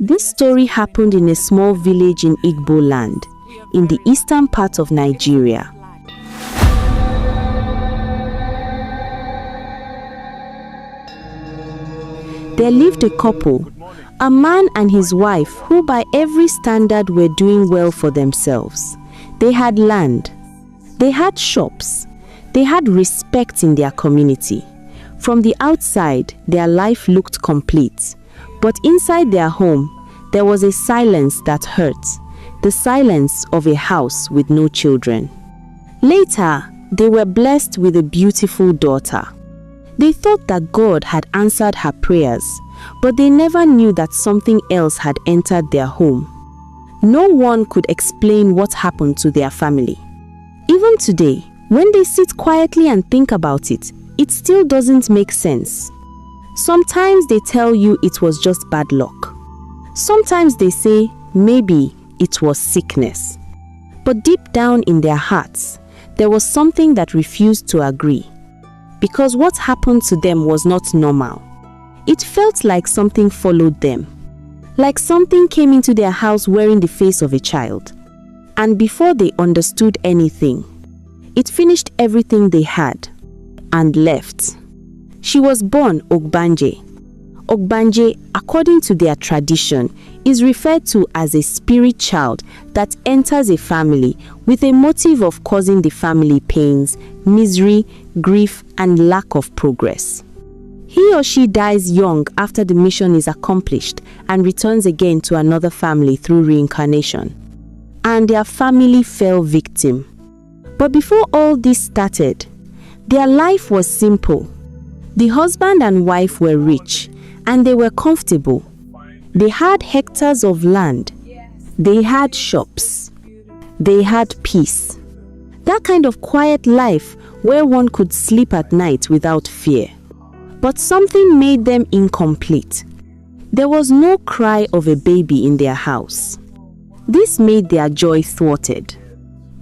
This story happened in a small village in Igbo land, in the eastern part of Nigeria. There lived a couple, a man and his wife, who by every standard were doing well for themselves. They had land, they had shops, they had respect in their community. From the outside, their life looked complete, but inside their home, there was a silence that hurt, the silence of a house with no children. Later, they were blessed with a beautiful daughter. They thought that God had answered her prayers, but they never knew that something else had entered their home. No one could explain what happened to their family. Even today, when they sit quietly and think about it, it still doesn't make sense. Sometimes they tell you it was just bad luck. Sometimes they say maybe it was sickness. But deep down in their hearts, there was something that refused to agree. Because what happened to them was not normal. It felt like something followed them. Like something came into their house wearing the face of a child. And before they understood anything, it finished everything they had and left. She was born Ogbanje. Ogbanje, according to their tradition, is referred to as a spirit child that enters a family with a motive of causing the family pains, misery, grief, and lack of progress. He or she dies young after the mission is accomplished and returns again to another family through reincarnation. And their family fell victim. But before all this started, their life was simple. The husband and wife were rich and they were comfortable. They had hectares of land. They had shops. They had peace. That kind of quiet life where one could sleep at night without fear. But something made them incomplete. There was no cry of a baby in their house. This made their joy thwarted.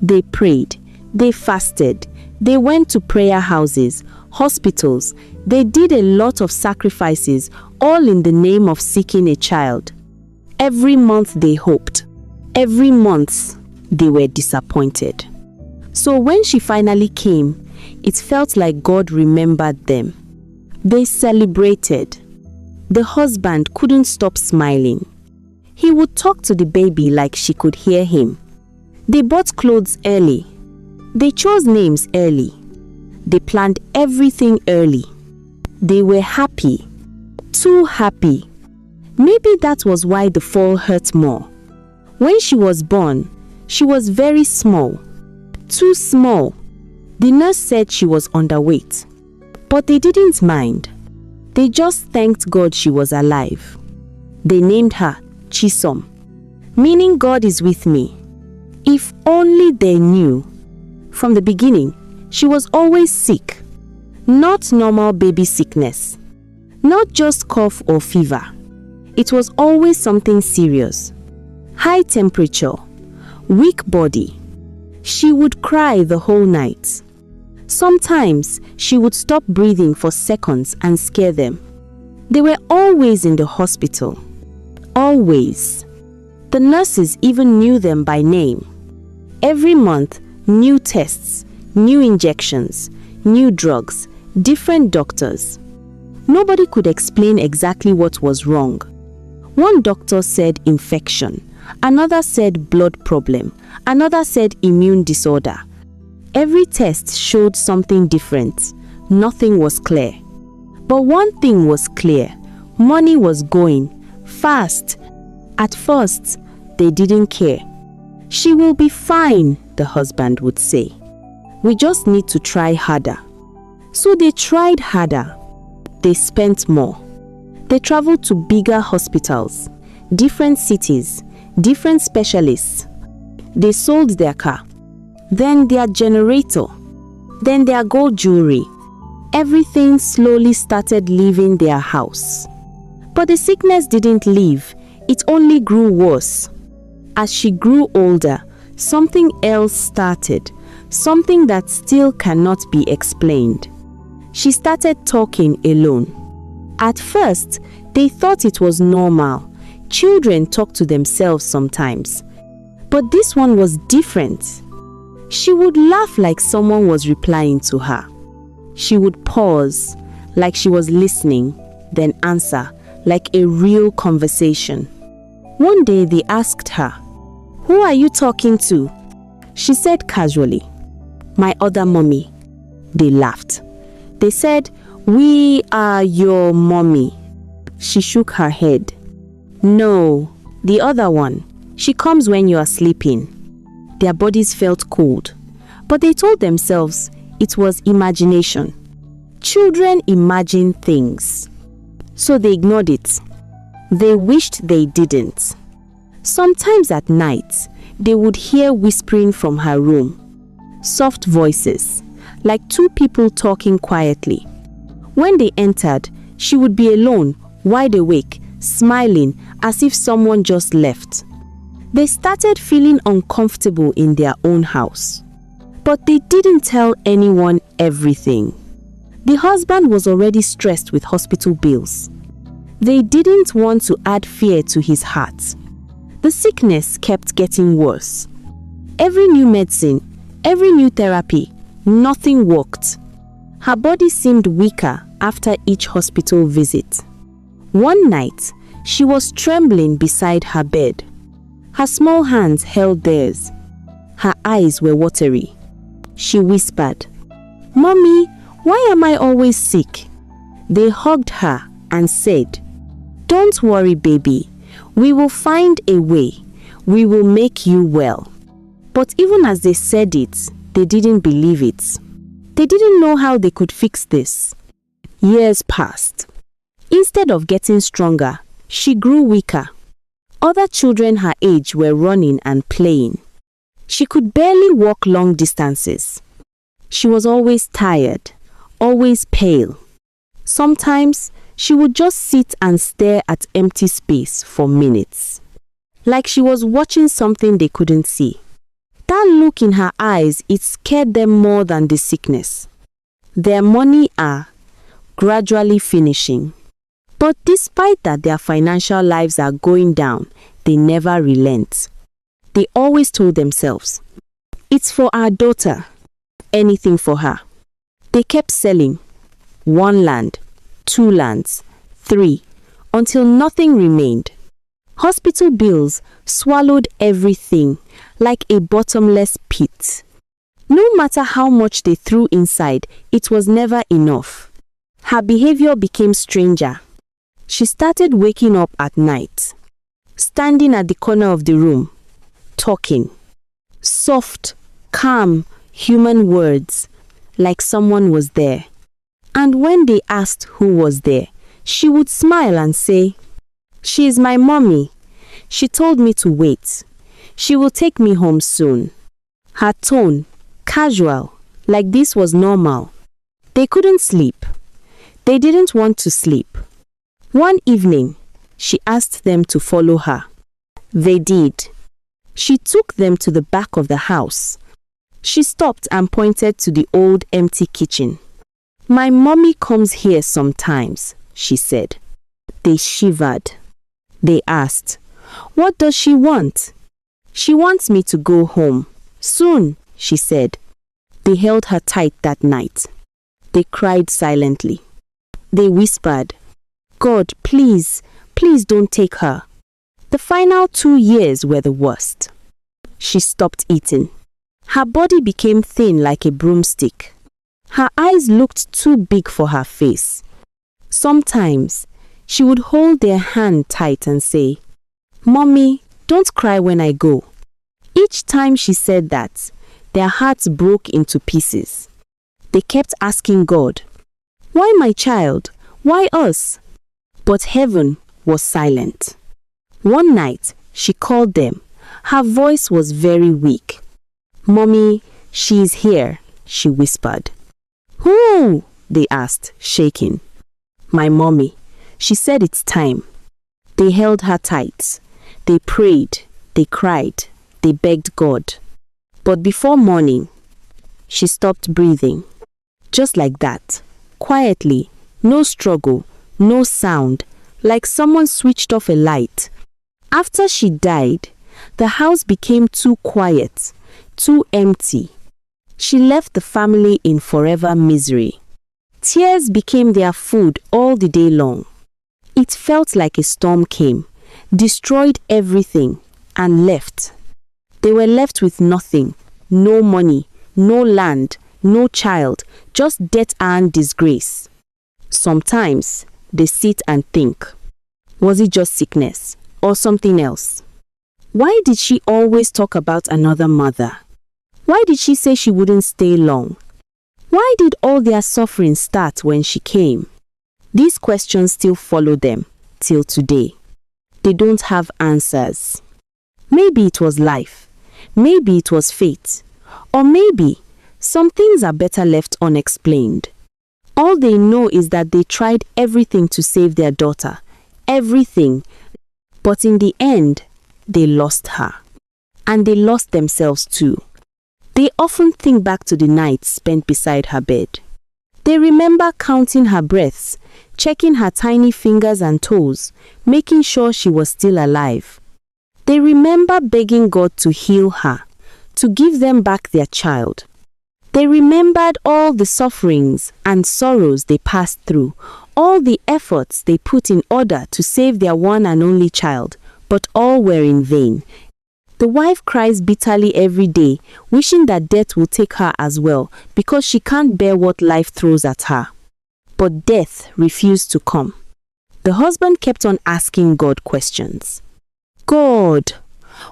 They prayed. They fasted. They went to prayer houses, hospitals. They did a lot of sacrifices, all in the name of seeking a child. Every month they hoped. Every month they were disappointed. So when she finally came, it felt like God remembered them. They celebrated. The husband couldn't stop smiling. He would talk to the baby like she could hear him. They bought clothes early. They chose names early. They planned everything early. They were happy. Too happy. Maybe that was why the fall hurt more. When she was born, she was very small. Too small. The nurse said she was underweight. But they didn't mind. They just thanked God she was alive. They named her Chisom, meaning God is with me. If only they knew. From the beginning, she was always sick. Not normal baby sickness. Not just cough or fever. It was always something serious. High temperature. Weak body. She would cry the whole night. Sometimes she would stop breathing for seconds and scare them. They were always in the hospital. Always. The nurses even knew them by name. Every month, new tests, new injections, new drugs, different doctors. Nobody could explain exactly what was wrong. One doctor said infection, another said blood problem, another said immune disorder. Every test showed something different. Nothing was clear. But one thing was clear. Money was going fast. At first, they didn't care. She will be fine, the husband would say. We just need to try harder. So they tried harder. They spent more. They traveled to bigger hospitals, different cities, different specialists. They sold their car, then their generator, then their gold jewelry. Everything slowly started leaving their house. But the sickness didn't leave. It only grew worse. As she grew older, something else started, something that still cannot be explained. She started talking alone. At first, they thought it was normal. Children talk to themselves sometimes, but this one was different. She would laugh like someone was replying to her. She would pause like she was listening, then answer like a real conversation. One day they asked her, "Who are you talking to?" She said casually, "My other mommy." They laughed. They said, "We are your mommy." She shook her head. "No, the other one. She comes when you are sleeping." Their bodies felt cold, but they told themselves it was imagination. Children imagine things. So they ignored it. They wished they didn't. Sometimes at night, they would hear whispering from her room. Soft voices, like two people talking quietly. When they entered, she would be alone, wide awake, smiling as if someone just left. They started feeling uncomfortable in their own house. But they didn't tell anyone everything. The husband was already stressed with hospital bills. They didn't want to add fear to his heart. The sickness kept getting worse. Every new medicine, every new therapy, nothing worked. Her body seemed weaker after each hospital visit. One night, she was trembling beside her bed. Her small hands held theirs. Her eyes were watery. She whispered, "Mommy, why am I always sick?" They hugged her and said, "Don't worry, baby. We will find a way. We will make you well." But even as they said it, they didn't believe it. They didn't know how they could fix this. Years passed. Instead of getting stronger, she grew weaker. Other children her age were running and playing. She could barely walk long distances. She was always tired, always pale. Sometimes she would just sit and stare at empty space for minutes, like she was watching something they couldn't see. That look in her eyes, it scared them more than the sickness. Their money are gradually finishing. But despite that their financial lives are going down, they never relent. They always told themselves, "It's for our daughter." Anything for her. They kept selling. 1 land, 2 lands, 3, until nothing remained. Hospital bills swallowed everything like a bottomless pit. No matter how much they threw inside, it was never enough. Her behavior became stranger. She started waking up at night, standing at the corner of the room, talking. Soft, calm, human words, like someone was there. And when they asked who was there, she would smile and say, "She is my mommy. She told me to wait. She will take me home soon." Her tone, casual, like this was normal. They couldn't sleep. They didn't want to sleep. One evening, she asked them to follow her. They did. She took them to the back of the house. She stopped and pointed to the old empty kitchen. "My mommy comes here sometimes," she said. They shivered. They asked, "What does she want?" "She wants me to go home. Soon," she said. They held her tight that night. They cried silently. They whispered, "God, please, please don't take her." The final 2 years were the worst. She stopped eating. Her body became thin like a broomstick. Her eyes looked too big for her face. Sometimes, she would hold their hand tight and say, "Mommy, don't cry when I go." Each time she said that, their hearts broke into pieces. They kept asking God, "Why my child? Why us?" But heaven was silent. One night, she called them. Her voice was very weak. "Mommy, she's here," she whispered. "Who?" they asked, shaking. "My mommy." She said it's time. They held her tight. They prayed. They cried. They begged God. But before morning, she stopped breathing. Just like that. Quietly. No struggle. No sound. Like someone switched off a light. After she died, the house became too quiet, too empty. She left the family in forever misery. Tears became their food all the day long. It felt like a storm came, destroyed everything, and left. They were left with nothing, no money, no land, no child, just debt and disgrace. Sometimes they sit and think, was it just sickness or something else? Why did she always talk about another mother? Why did she say she wouldn't stay long? Why did all their suffering start when she came? These questions still follow them till today. They don't have answers. Maybe it was life, maybe it was fate, or maybe some things are better left unexplained. All they know is that they tried everything to save their daughter, everything, but in the end, they lost her. And they lost themselves too. They often think back to the nights spent beside her bed. They remember counting her breaths, checking her tiny fingers and toes, making sure she was still alive. They remember begging God to heal her, to give them back their child. They remembered all the sufferings and sorrows they passed through, all the efforts they put in order to save their one and only child, but all were in vain. The wife cries bitterly every day, wishing that death will take her as well, because she can't bear what life throws at her. But death refused to come. The husband kept on asking God questions. God,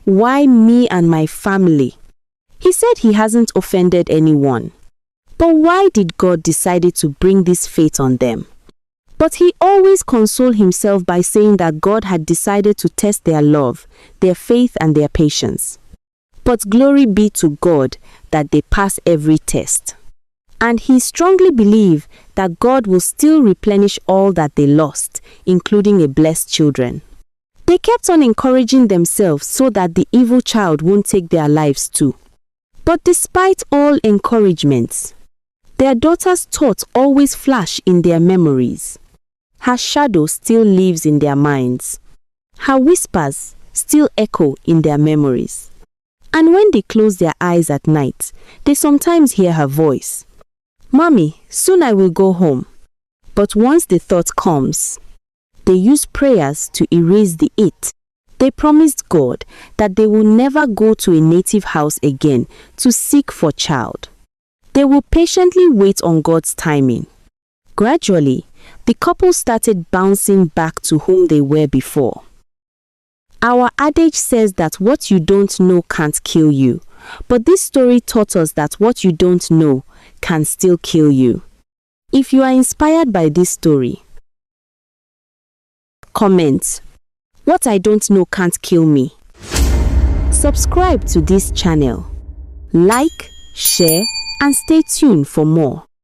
why me and my family? He said he hasn't offended anyone. But why did God decide to bring this fate on them? But he always consoled himself by saying that God had decided to test their love, their faith, and their patience. But glory be to God that they pass every test. And he strongly believed that God will still replenish all that they lost, including a blessed children. They kept on encouraging themselves so that the evil child won't take their lives too. But despite all encouragements, their daughter's thoughts always flash in their memories. Her shadow still lives in their minds. Her whispers still echo in their memories. And when they close their eyes at night, they sometimes hear her voice. Mommy, soon I will go home. But once the thought comes, they use prayers to erase the it. They promised God that they will never go to a native house again to seek for child. They will patiently wait on God's timing. Gradually, the couple started bouncing back to whom they were before. Our adage says that what you don't know can't kill you, but this story taught us that what you don't know can still kill you. If you are inspired by this story, comment, "What I don't know can't kill me." Subscribe to this channel. Like, share, and stay tuned for more.